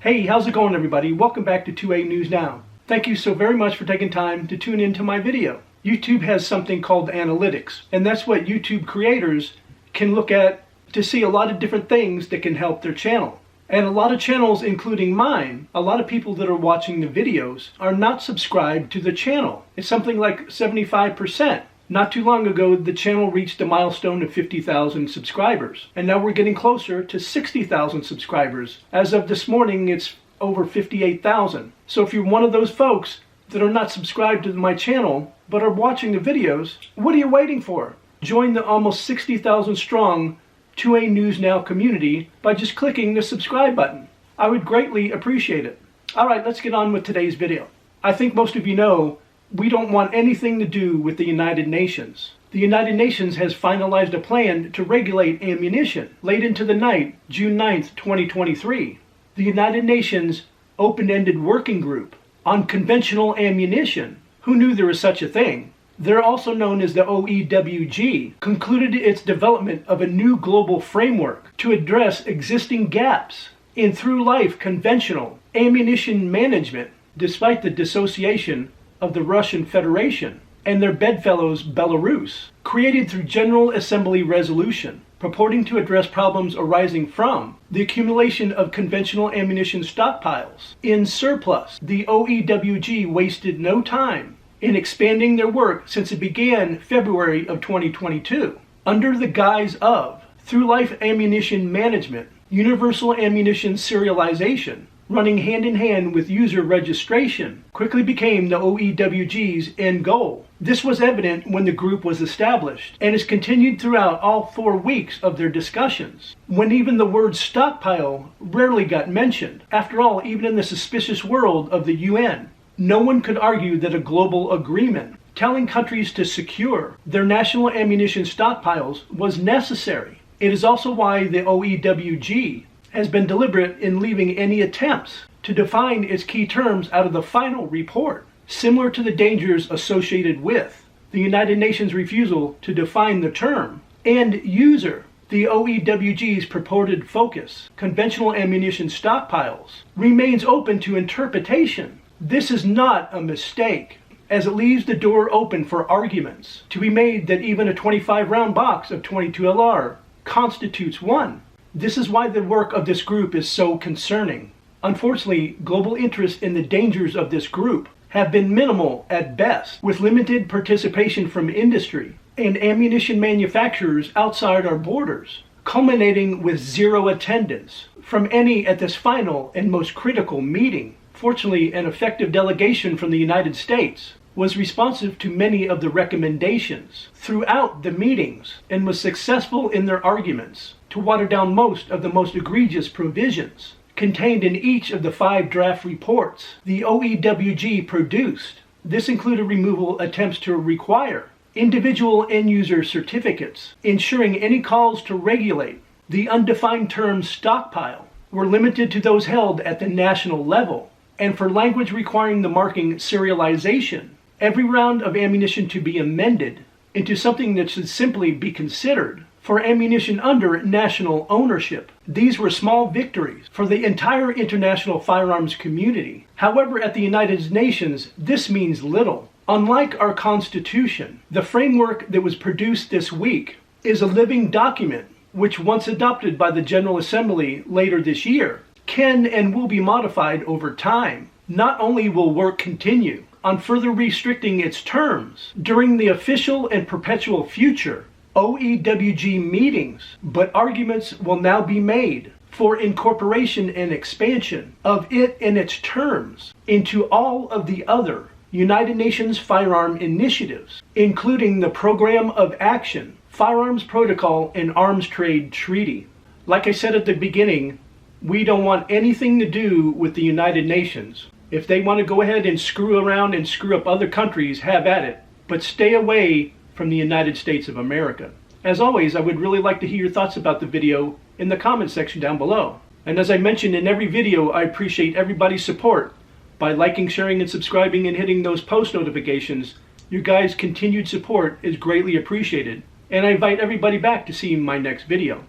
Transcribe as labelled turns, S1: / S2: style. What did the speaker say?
S1: Hey, how's it going everybody? Welcome back to 2A News Now. Thank you so very much for taking time to tune into my video. YouTube has something called analytics, and that's what YouTube creators can look at to see a lot of different things that can help their channel. And a lot of channels, including mine, a lot of people that are watching the videos are not subscribed to the channel. It's something like 75%. Not too long ago, the channel reached a milestone of 50,000 subscribers. And now we're getting closer to 60,000 subscribers. As of this morning, it's over 58,000. So if you're one of those folks that are not subscribed to my channel, but are watching the videos, what are you waiting for? Join the almost 60,000 strong 2A News Now community by just clicking the subscribe button. I would greatly appreciate it. Alright, let's get on with today's video. I think most of you know we don't want anything to do with the United Nations. The United Nations has finalized a plan to regulate ammunition late into the night, June 9th, 2023. The United Nations Open-Ended Working Group on Conventional Ammunition, who knew there was such a thing? They're also known as the OEWG, concluded its development of a new global framework to address existing gaps in through-life conventional ammunition management, despite the dissociation of the Russian Federation and their bedfellows Belarus, created through General Assembly resolution, purporting to address problems arising from the accumulation of conventional ammunition stockpiles in surplus. The OEWG wasted no time in expanding their work since it began February of 2022, under the guise of through-life ammunition management, universal ammunition serialization, running hand-in-hand with user registration, quickly became the OEWG's end goal. This was evident when the group was established, and is continued throughout all 4 weeks of their discussions, when even the word stockpile rarely got mentioned. After all, even in the suspicious world of the UN, no one could argue that a global agreement telling countries to secure their national ammunition stockpiles was necessary. It is also why the OEWG has been deliberate in leaving any attempts to define its key terms out of the final report, similar to the dangers associated with the United Nations' refusal to define the term end user. The OEWG's purported focus, conventional ammunition stockpiles, remains open to interpretation. This is not a mistake, as it leaves the door open for arguments to be made that even a 25-round box of 22LR constitutes one. This is why the work of this group is so concerning. Unfortunately, global interest in the dangers of this group have been minimal at best, with limited participation from industry and ammunition manufacturers outside our borders, culminating with zero attendance from any at this final and most critical meeting. Fortunately, an effective delegation from the United States was responsive to many of the recommendations throughout the meetings and was successful in their arguments to water down most of the most egregious provisions contained in each of the 5 draft reports the OEWG produced. This included removal attempts to require individual end-user certificates, ensuring any calls to regulate the undefined term stockpile were limited to those held at the national level, and for language requiring the marking serialization, every round of ammunition to be amended into something that should simply be considered for ammunition under national ownership. These were small victories for the entire international firearms community. However, at the United Nations, this means little. Unlike our Constitution, the framework that was produced this week is a living document which, once adopted by the General Assembly later this year, can and will be modified over time. Not only will work continue on further restricting its terms during the official and perpetual future OEWG meetings, but arguments will now be made for incorporation and expansion of it and its terms into all of the other United Nations firearm initiatives, including the Program of Action, Firearms Protocol, and Arms Trade Treaty. Like I said at the beginning, we don't want anything to do with the United Nations. If they want to go ahead and screw around and screw up other countries, have at it. But stay away from the United States of America. As always, I would really like to hear your thoughts about the video in the comment section down below. And as I mentioned in every video, I appreciate everybody's support by liking, sharing, and subscribing and hitting those post notifications. Your guys' continued support is greatly appreciated. And I invite everybody back to see my next video.